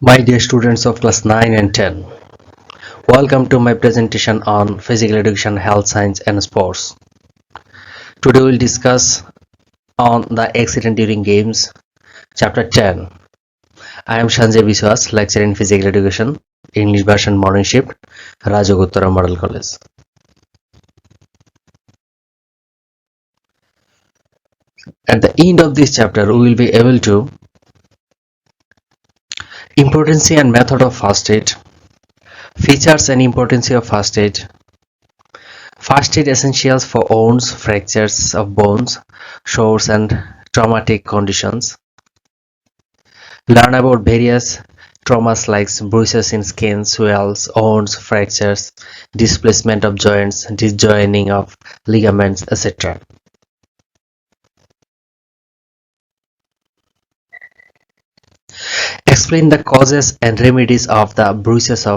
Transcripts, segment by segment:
My dear students of class 9 and 10, welcome to my presentation on physical education, health science and sports. Today we will discuss on the accident during games, chapter 10. I am Sanjay Biswas, lecturer in physical education, English version morning shift, Rajagottara Model College. At the end of this chapter, we will be able to importance and method of first aid, features and importance of first aid, first aid essentials for wounds, fractures of bones, sores and traumatic conditions. Learn about various traumas like bruises in skin, swells, wounds, fractures, displacement of joints, disjoining of ligaments, etc. Explain the causes and remedies of the bruises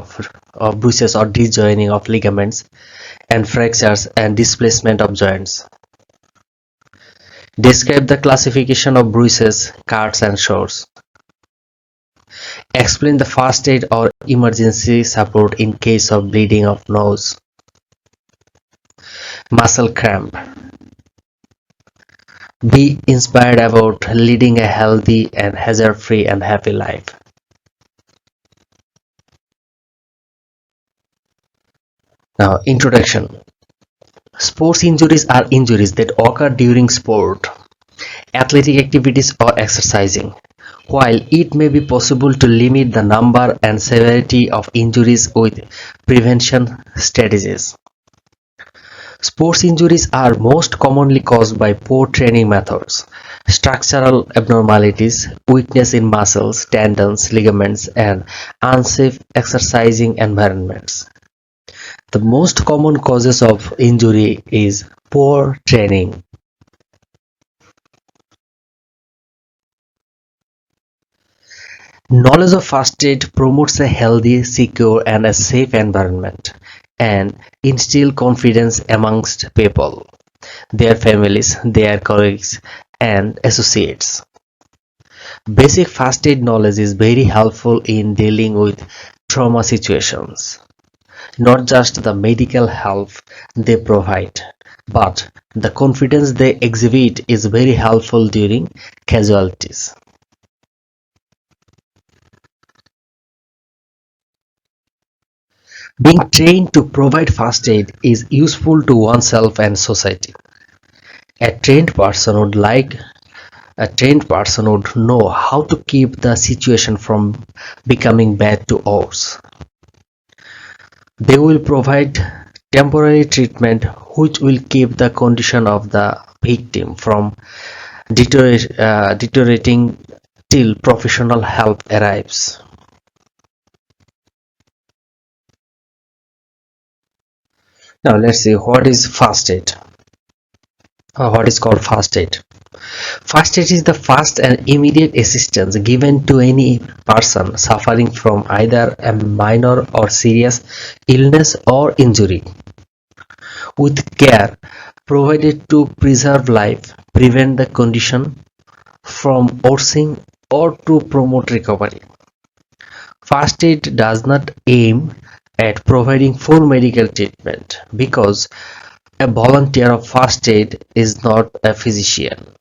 or disjoining of ligaments and fractures and displacement of joints. Describe the classification of bruises, cuts and sores. Explain the first aid or emergency support in case of bleeding of nose, muscle cramp. Be inspired about leading a healthy and hazard-free and happy life. Now, introduction. Sports injuries are injuries that occur during sport, athletic activities or exercising. While it may be possible to limit the number and severity of injuries with prevention strategies, sports injuries are most commonly caused by poor training methods, structural abnormalities, weakness in muscles, tendons, ligaments, and unsafe exercising environments. The most common causes of injury is poor training. Knowledge of first aid promotes a healthy, secure, and a safe environment and instills confidence amongst people, their families, their colleagues, and associates. Basic first aid knowledge is very helpful in dealing with trauma situations. Not just the medical help they provide, but the confidence they exhibit is very helpful during casualties. Being trained to provide first aid is useful to oneself and society. A trained person would know how to keep the situation from becoming bad to worse. They will provide temporary treatment which will keep the condition of the victim from deteriorating till professional help arrives. Now let's see what is first aid. What is called first aid? First aid is the fast and immediate assistance given to any person suffering from either a minor or serious illness or injury, with care provided to preserve life, prevent the condition from worsening, or to promote recovery. First aid does not aim at providing full medical treatment because a volunteer of first aid is not a physician.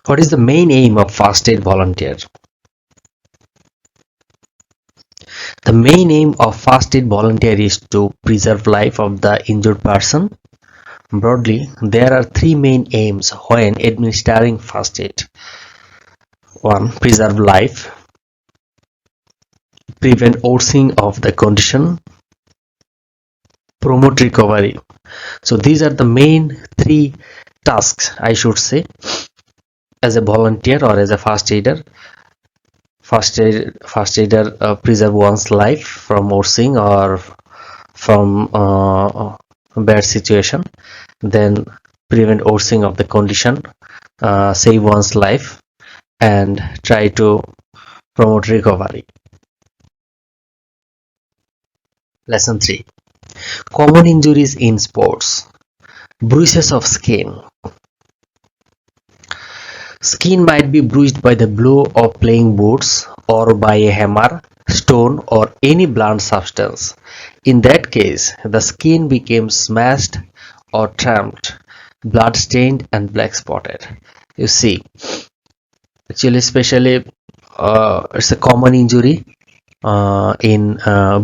What is the main aim of first aid volunteer? The main aim of first aid volunteer is to preserve life of the injured person. Broadly, there are three main aims when administering first aid. 1. Preserve life. Prevent worsening of the condition. Promote recovery. So these are the main three tasks, I should say, as a volunteer or as a first aider. First aider preserve one's life from worsening or from bad situation, then prevent worsening of the condition, save one's life, and try to promote recovery. Lesson 3. Common injuries in sports. Bruises of skin. Skin might be bruised by the blow of playing boots or by a hammer, stone, or any blunt substance. In that case, the skin became smashed or trampled, blood-stained and black-spotted. You see, actually, especially it's a common injury in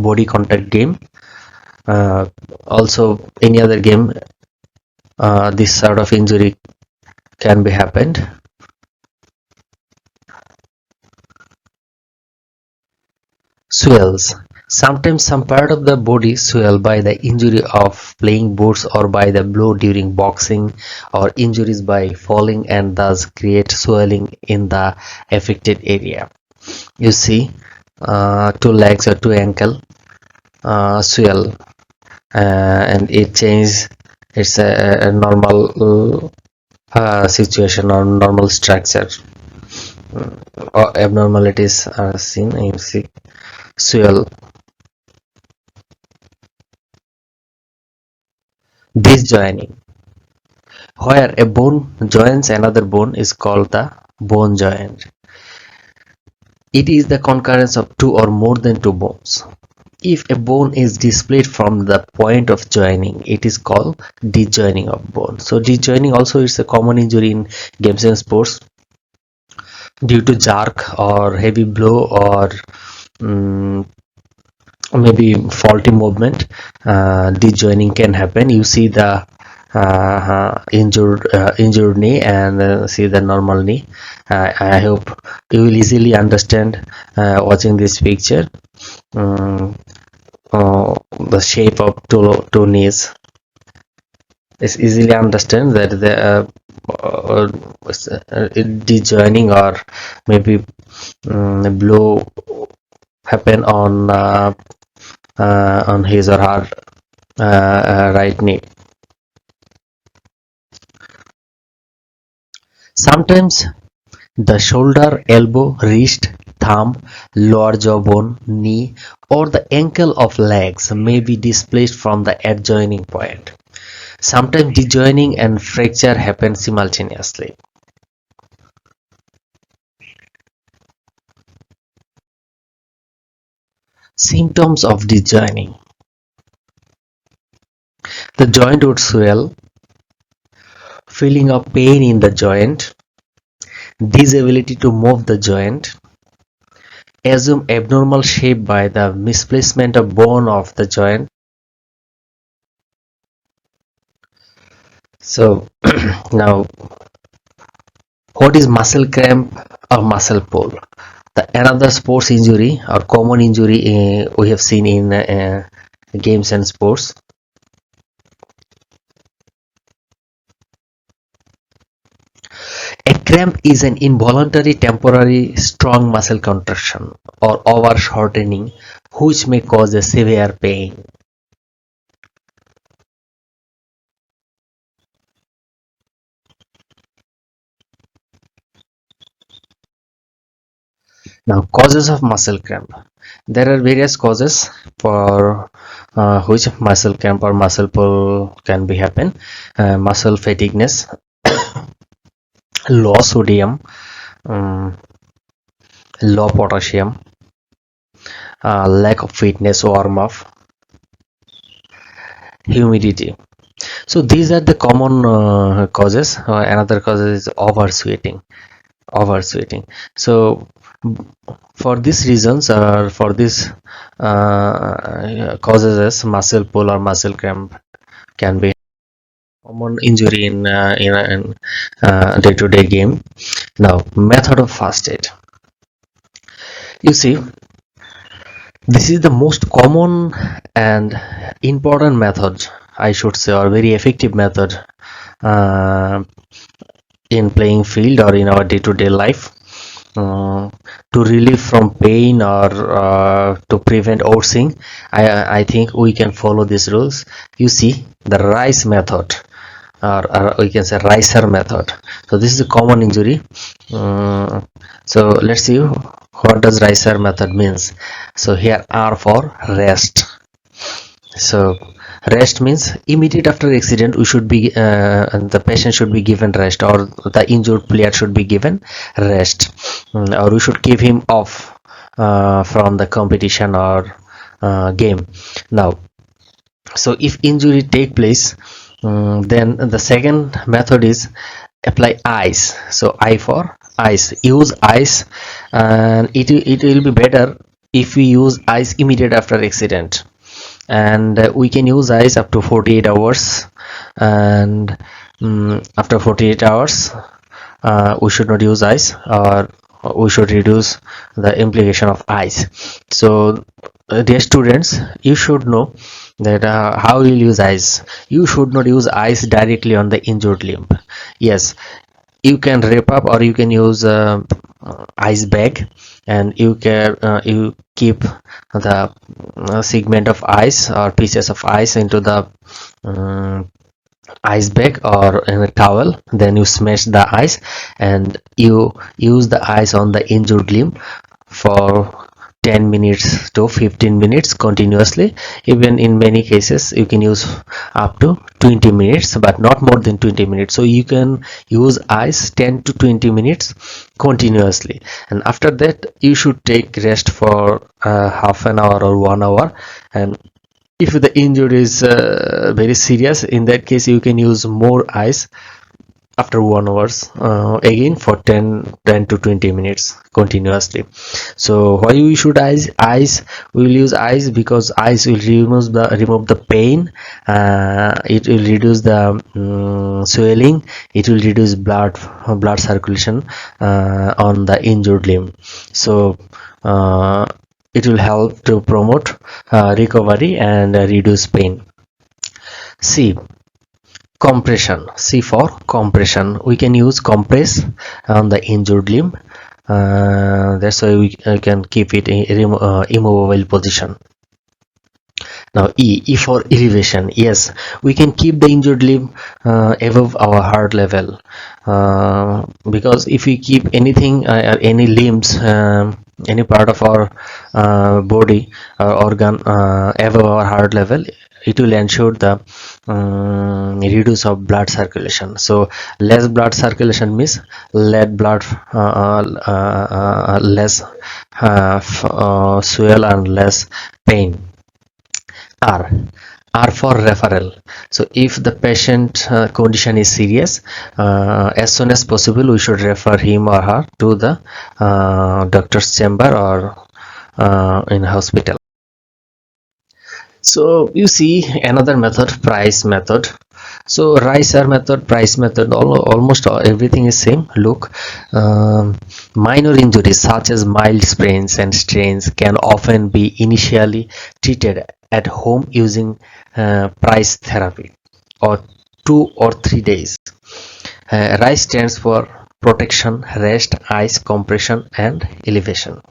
body contact game. Uh, Also, any other game, this sort of injury can be happened. Swells. Sometimes some part of the body swell by the injury of playing boots or by the blow during boxing or injuries by falling and thus create swelling in the affected area. You see, two legs or two ankle swell and it changes. It's a normal situation or normal structure. Or abnormalities are seen. You see, swell. Disjoining. Where a bone joins another bone is called the bone joint. It is the concurrence of two or more than two bones. If a bone is displaced from the point of joining, it is called disjoining of bone. So disjoining also is a common injury in games and sports due to jerk or heavy blow or maybe faulty movement. Disjoining can happen. You see the injured knee and see the normal knee. I hope you will easily understand watching this picture. The shape of two knees is easily understand that the disjoining or maybe blow happen on his or her right knee. Sometimes the shoulder, elbow, wrist, thumb, lower jawbone, knee, or the ankle of legs may be displaced from the adjoining point. Sometimes disjoining and fracture happen simultaneously. Symptoms of disjoining. The joint would swell, feeling of pain in the joint, disability to move the joint, assume abnormal shape by the misplacement of bone of the joint. So now, what is muscle cramp or muscle pull? Another sports injury or common injury we have seen in games and sports. A cramp is an involuntary temporary strong muscle contraction or over shortening which may cause a severe pain. Now, causes of muscle cramp. There are various causes for which muscle cramp or muscle pull can be happen. Muscle fatigueness, low sodium, um, low potassium, lack of fitness, warm up, humidity. So these are the common causes. Another cause is oversweating. So for these reasons or for these causes as muscle pull or muscle cramp can be common injury in day-to-day game. Now, method of first aid. You see, this is the most common and important method, I should say, or very effective method in playing field or in our day-to-day life to relieve from pain or to prevent orsing. I think we can follow these rules. You see, the rice method, or we can say ricer method. So this is a common injury. So let's see what does ricer method means. So here R for rest, So rest means immediate after accident we should be the patient should be given rest, or the injured player should be given rest. Or we should keep him off from the competition or game. Now, so if injury take place, then the second method is apply ice. So I for ice, use ice, and it will be better if we use ice immediate after accident. And we can use ice up to 48 hours, and after 48 hours we should not use ice, or we should reduce the implication of ice. So dear students, you should know that how you use ice. You should not use ice directly on the injured limb. Yes, you can wrap up, or you can use ice bag, and you keep the segment of ice or pieces of ice into the um, ice bag or in a towel. Then you smash the ice and you use the ice on the injured limb for 10 minutes to 15 minutes continuously. Even in many cases you can use up to 20 minutes, but not more than 20 minutes. So you can use ice 10 to 20 minutes continuously, and after that you should take rest for half an hour or 1 hour. And if the injury is very serious, in that case you can use more ice after 1 hour, again for 10 to 20 minutes continuously. So why we should ice, we will use ice because ice will remove the pain. It will reduce the swelling, it will reduce blood circulation on the injured limb. So it will help to promote recovery and reduce pain. C, compression. C for compression. We can use compress on the injured limb. That's why we can keep it in immovable position. Now E for elevation. Yes, we can keep the injured limb above our heart level, because if we keep anything any limbs, any part of our body or organ above our heart level, it will ensure the reduce of blood circulation. So less blood circulation means less swell and less pain. R. R for referral. So if the patient condition is serious, as soon as possible we should refer him or her to the doctor's chamber or in hospital. So you see another method, price method. So riser method, price method, almost everything is same. Look, minor injuries such as mild sprains and strains can often be initially treated at home using price therapy or 2 or 3 days. RICE stands for protection, rest, ice, compression, and elevation.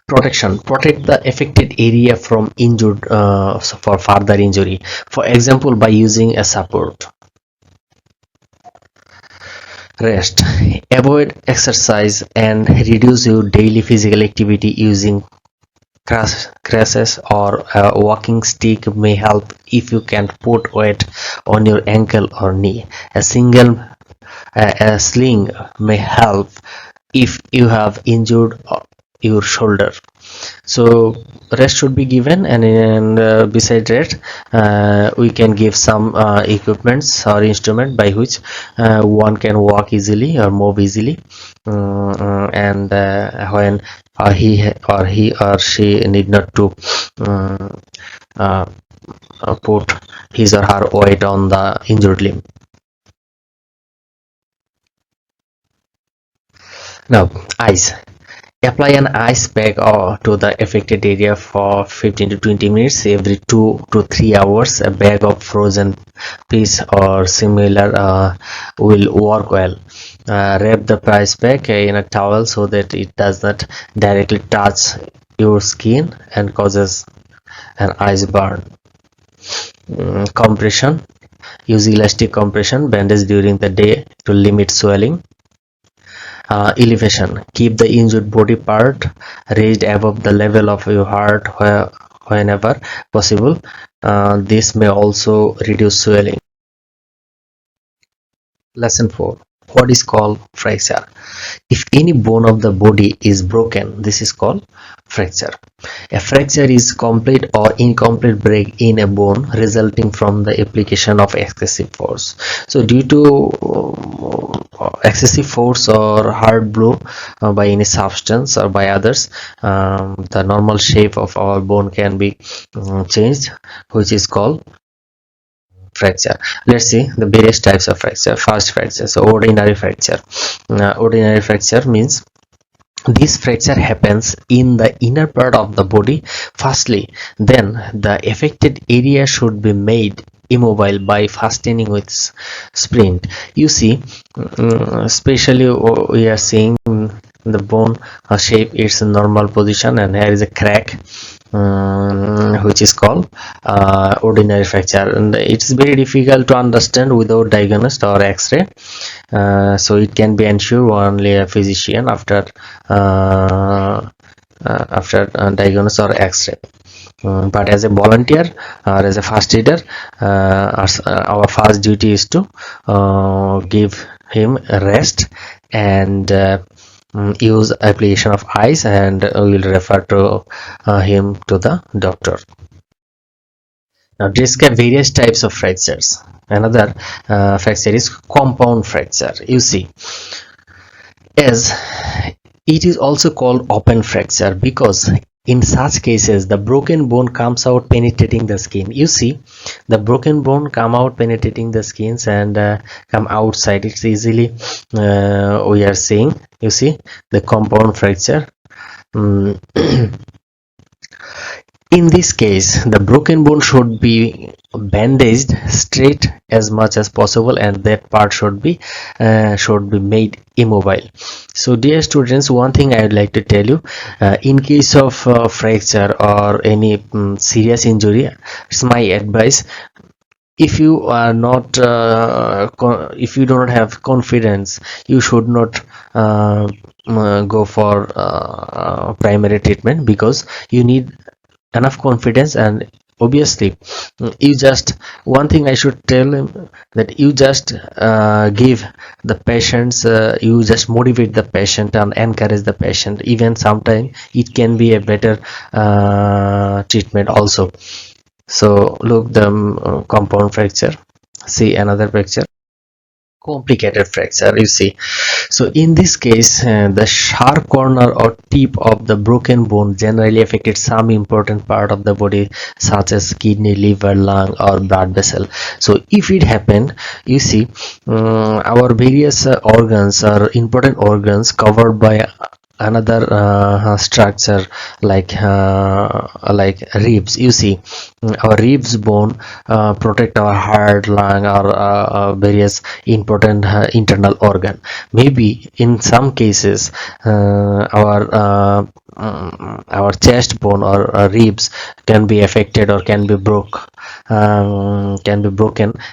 Protection, protect the affected area from injured for further injury, for example by using a support. Rest, avoid exercise and reduce your daily physical activity using crutches or a walking stick may help. If you can't put weight on your ankle or knee, a sling may help if you have injured your shoulder. So rest should be given, and beside that we can give some equipments or instrument by which one can walk easily or move easily, and when he or she need not to uh, put his or her weight on the injured limb. Now ice. Apply an ice pack to the affected area for 15 to 20 minutes every 2 to 3 hours. A bag of frozen fish or similar will work well. Wrap the ice pack in a towel so that it does not directly touch your skin and causes an ice burn. Compression. Use elastic compression bandage during the day to limit swelling. Elevation: keep the injured body part raised above the level of your heart whenever possible. This may also reduce swelling. Lesson 4: what is called fracture? If any bone of the body is broken, this is called fracture. A fracture is complete or incomplete break in a bone resulting from the application of excessive force. So due to excessive force or hard blow by any substance or by others, the normal shape of our bone can be changed, which is called fracture. Let's see the various types of fracture. First, fracture. So ordinary fracture. Ordinary fracture means this fracture happens in the inner part of the body firstly, then the affected area should be made immobile by fastening with splint. You see, especially we are seeing the bone shape its normal position, and here is a crack, which is called ordinary fracture, and it's very difficult to understand without diagnosis or x-ray. So it can be ensured only a physician after diagnosis or x-ray. But as a volunteer or as a first aider, our first duty is to give him rest and use application of ice, and we will refer to him to the doctor. Now describe various types of fractures. Another fracture is compound fracture. You see, as it is also called open fracture because in such cases the broken bone comes out penetrating the skin. You see, the broken bone come out penetrating the skins and come outside. It's easily we are seeing. You see the compound fracture. In this case, the broken bone should be bandaged straight as much as possible, and that part should be made immobile. So dear students, one thing I would like to tell you, in case of fracture or any serious injury, it's my advice, if you are not if you do not have confidence, you should not go for primary treatment, because you need enough confidence. And obviously you just, one thing I should tell him, that you just give the patients, you just motivate the patient and encourage the patient. Even sometimes it can be a better treatment also. So look, the compound fracture. See another picture. Complicated fracture, you see. So in this case, the sharp corner or tip of the broken bone generally affected some important part of the body, such as kidney, liver, lung, or blood vessel. So if it happened, you see, our various organs are important organs covered by another structure like ribs. You see, our ribs bone protect our heart, lung, or various important internal organ. Maybe in some cases our chest bone or ribs can be affected or can be broken,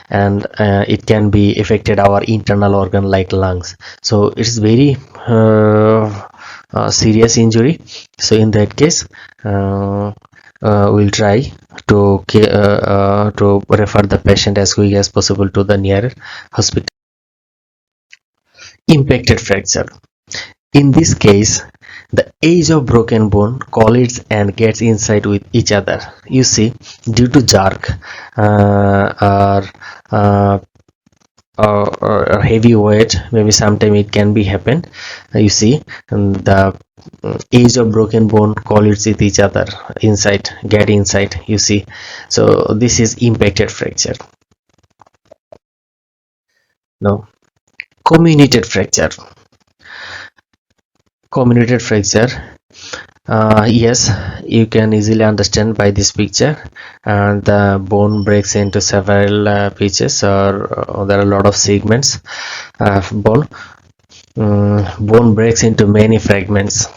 and it can be affected our internal organ like lungs. So it's very serious injury. So in that case, we'll try to refer the patient as quick as possible to the nearest hospital. Impacted fracture. In this case, the edge of broken bone collides and gets inside with each other. You see, due to jerk or heavy weight, maybe sometime it can be happen. You see, and the edge of broken bone collides with each other inside, get inside. You see, so this is impacted fracture. Now, comminuted fracture. Comminuted fracture, yes, you can easily understand by this picture, and the bone breaks into several pieces, or there are a lot of segments of bone. Bone breaks into many fragments.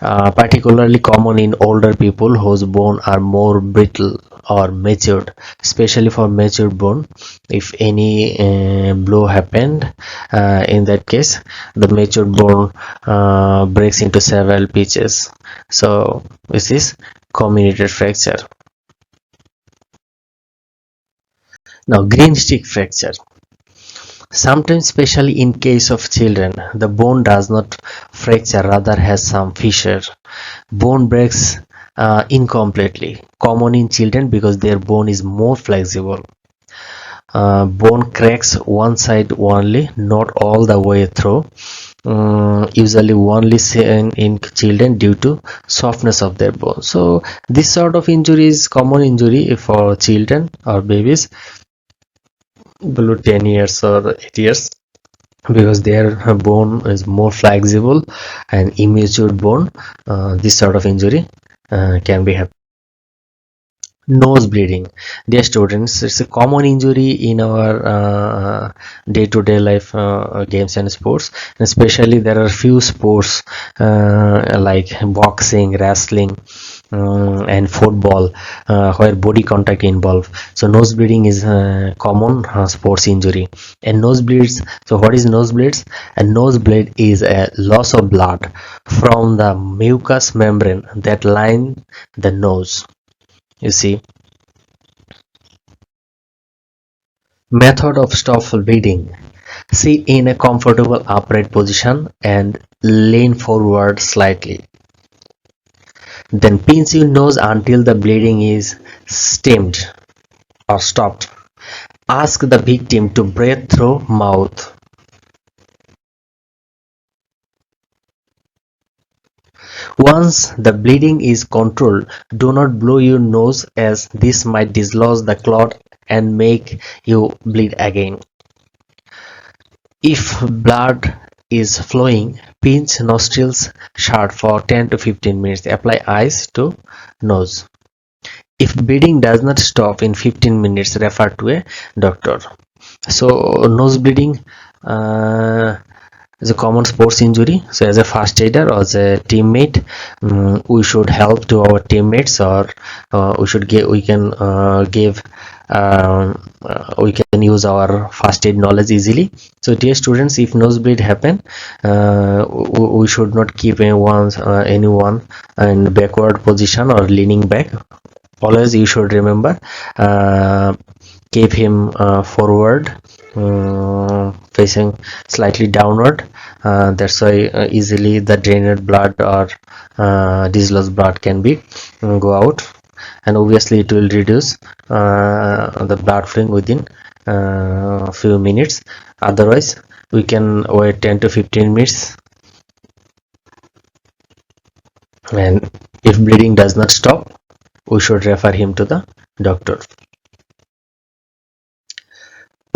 particularly common in older people whose bone are more brittle or matured, especially for matured bone. If any blow happened, in that case the matured bone breaks into several pieces. So this is comminuted fracture. Now green stick fracture. Sometimes, especially in case of children, the bone does not fracture, rather has some fissure. Bone breaks incompletely, common in children because their bone is more flexible. Bone cracks one side only, not all the way through. Usually only seen in children due to softness of their bone. So this sort of injury is common injury for children or babies below 10 years or 8 years, because their bone is more flexible and immature bone. This sort of injury can be happen. Nose bleeding, dear students, it's a common injury in our day-to-day life, games and sports, and especially there are few sports like boxing, wrestling, and football, where body contact involved. So nose bleeding is a common sports injury. And nosebleeds, so what is nosebleeds? A nosebleed is a loss of blood from the mucous membrane that line the nose, you see. Method of stop bleeding: sit in a comfortable upright position and lean forward slightly. Then pinch your nose until the bleeding is stemmed or stopped. Ask the victim to breathe through mouth. Once the bleeding is controlled, do not blow your nose, as this might dislodge the clot and make you bleed again. If blood is flowing, pinch nostrils shut for 10 to 15 minutes. Apply ice to nose. If bleeding does not stop in 15 minutes, refer to a doctor. So nose bleeding is a common sports injury. So as a first aider or as a teammate, we should help to our teammates, or we can give we can use our first aid knowledge easily. So dear students, if nosebleed happen, we should not keep anyone in backward position or leaning back. Always you should remember, keep him forward, facing slightly downward. That's why easily the drained blood or dislodged blood can be go out, and obviously it will reduce the blood flowing within few minutes. Otherwise we can wait 10 to 15 minutes, and if bleeding does not stop, we should refer him to the doctor.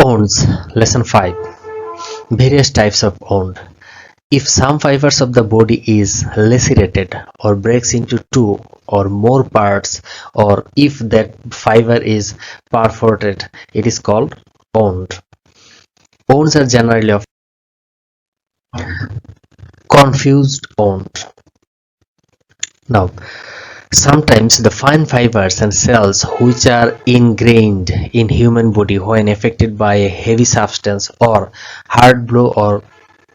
Wounds, lesson 5. Various types of wound. If some fibers of the body is lacerated or breaks into two or more parts, or if that fiber is perforated, it is called wound. Wounds are generally of confused wound. Now, sometimes the fine fibers and cells which are ingrained in human body when affected by a heavy substance or hard blow or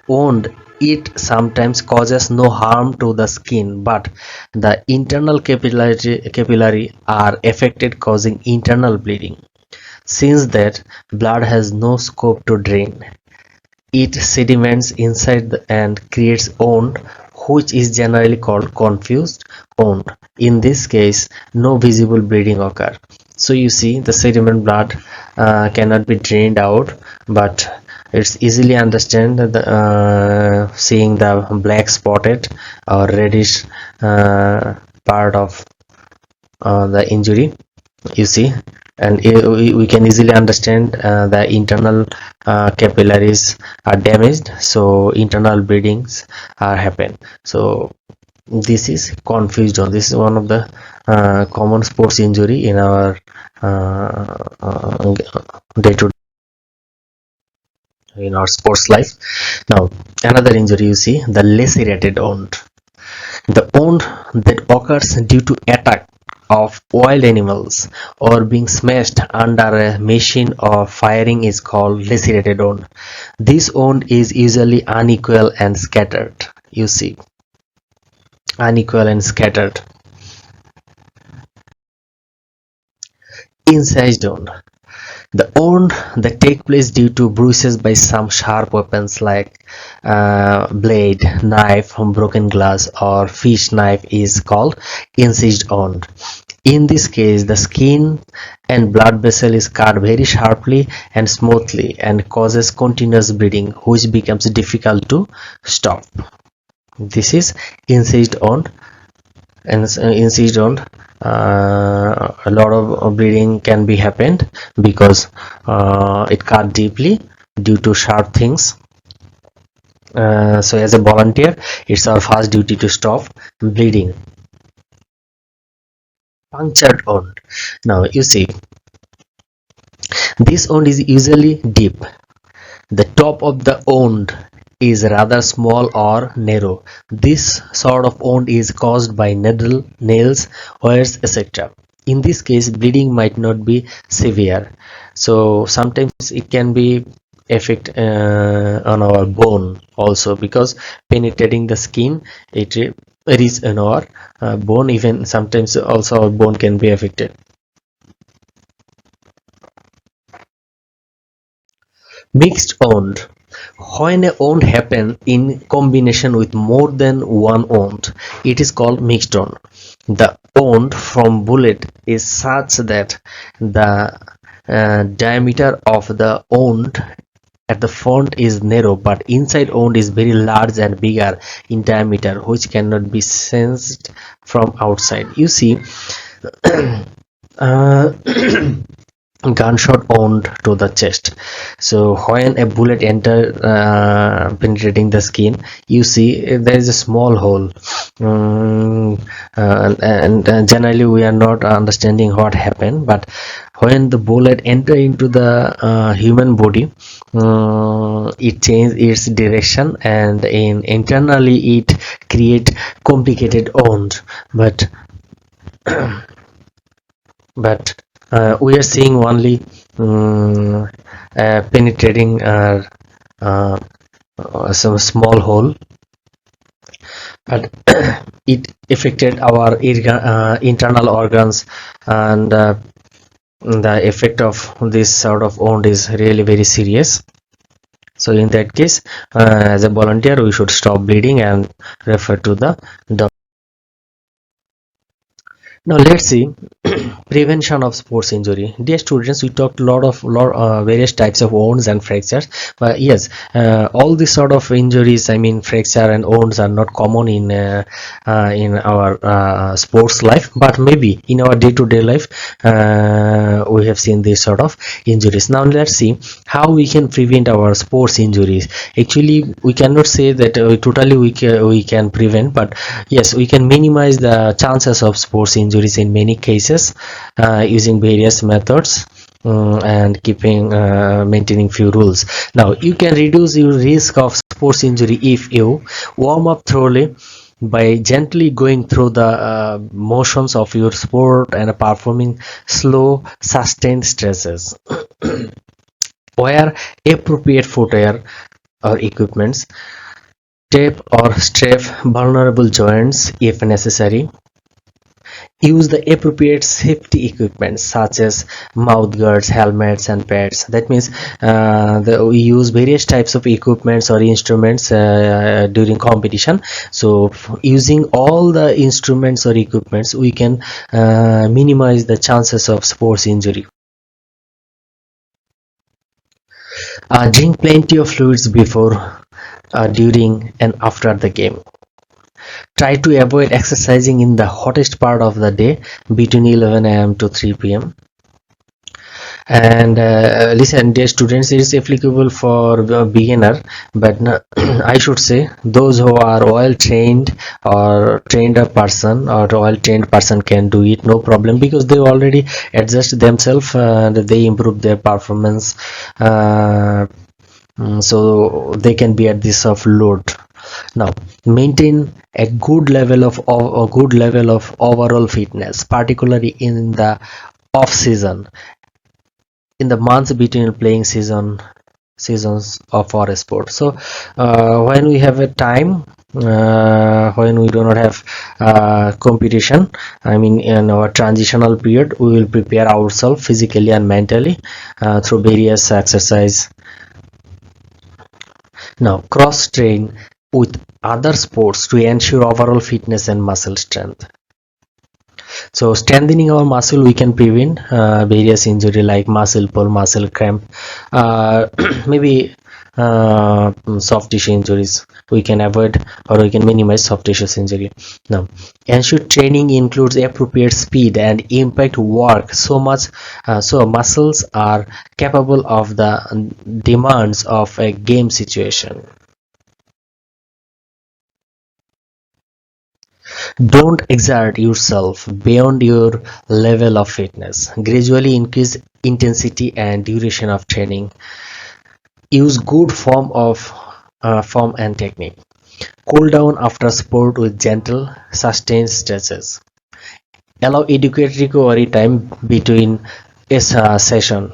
wound, it sometimes causes no harm to the skin, but the internal capillary are affected, causing internal bleeding. Since that blood has no scope to drain, it sediments inside and creates wound, which is generally called confused wound. In this case, no visible bleeding occur. So you see, the sediment blood cannot be drained out, but it's easily understand the, seeing the black spotted or reddish part of the injury, you see, and we can easily understand the internal capillaries are damaged, so internal bleedings are happen. So this is confused on. This is one of the common sports injury in our day to in our sports life. Now another injury, you see, the lacerated wound. The wound that occurs due to attack of wild animals or being smashed under a machine or firing is called lacerated wound. This wound is usually unequal and scattered. You see, unequal and scattered. Incised wound. The wound that take place due to bruises by some sharp weapons like blade, knife, broken glass or fish knife is called incised wound. In this case, the skin and blood vessel is cut very sharply and smoothly and causes continuous bleeding, which becomes difficult to stop. This is incised wound. And incised wound, a lot of bleeding can be happened because it cut deeply due to sharp things. So as a volunteer, it's our first duty to stop bleeding. Punctured wound. Now you see, this wound is usually deep. The top of the wound is rather small or narrow. This sort of wound is caused by needle, nails, wires, etc. In this case, bleeding might not be severe. So sometimes it can be effect on our bone also, because penetrating the skin, it is in our bone. Even sometimes also our bone can be affected. Mixed wound. When a wound happens in combination with more than one wound, it is called mixed wound. The wound from bullet is such that the diameter of the wound at the front is narrow, but inside wound is very large and bigger in diameter, which cannot be sensed from outside. You see, uh, gunshot wound to the chest. So when a bullet enter penetrating the skin, you see there is a small hole, and generally we are not understanding what happened, but when the bullet enter into the human body, it changes its direction, and internally it create complicated wound. But we are seeing only penetrating some small hole, but it affected our internal organs, and the effect of this sort of wound is really very serious. So in that case, as a volunteer, we should stop bleeding and refer to the doctor. Now let's see prevention of sports injury. Dear students, we talked a lot of various types of wounds and fractures, but yes, all these sort of injuries, I mean fracture and wounds, are not common in our sports life, but maybe in our day-to-day life we have seen these sort of injuries. Now let's see how we can prevent our sports injuries. Actually, we cannot say that totally we can prevent, but yes, we can minimize the chances of sports injuries in many cases using various methods and maintaining few rules. Now you can reduce your risk of sports injury if you warm up thoroughly by gently going through the motions of your sport and performing slow sustained stretches. Wear appropriate footwear or equipments. Tape or strap vulnerable joints if necessary. Use the appropriate safety equipment such as mouth guards, helmets and pads. That means we use various types of equipments or instruments during competition. So using all the instruments or equipments, we can minimize the chances of sports injury. Drink plenty of fluids before, during and after the game. Try to avoid exercising in the hottest part of the day between 11 a.m. to 3 p.m. And listen, dear students, it is applicable for the beginner, but I should say those who are well trained or trained a person or well trained person can do it, no problem, because they already adjust themselves and they improve their performance, so they can be at this of load. Now, maintain a good level of overall fitness, particularly in the off season, in the months between playing seasons of our sport. So when we have a time, when we do not have competition, I mean in our transitional period, we will prepare ourselves physically and mentally through various exercise. Now, cross train with other sports to ensure overall fitness and muscle strength. So strengthening our muscle, we can prevent various injury like muscle pull, muscle cramp, maybe soft tissue injuries. We can avoid or we can minimize soft tissue injury. Now, ensure training includes appropriate speed and impact work so much so muscles are capable of the demands of a game situation. Don't exert yourself beyond your level of fitness. Gradually increase intensity and duration of training. Use good form and technique. Cool down after sport with gentle, sustained stretches. Allow adequate recovery time between session.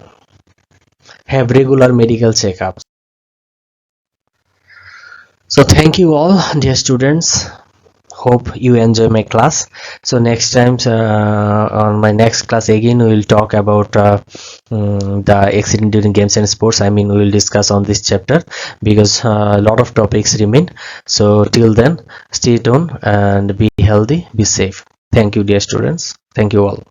Have regular medical checkups. So thank you all, dear students. Hope you enjoy my class. So next time on my next class again we will talk about the accident during games and sports. I mean we will discuss on this chapter because a lot of topics remain. So till then, stay tuned and be healthy, be safe. Thank you, dear students. Thank you all.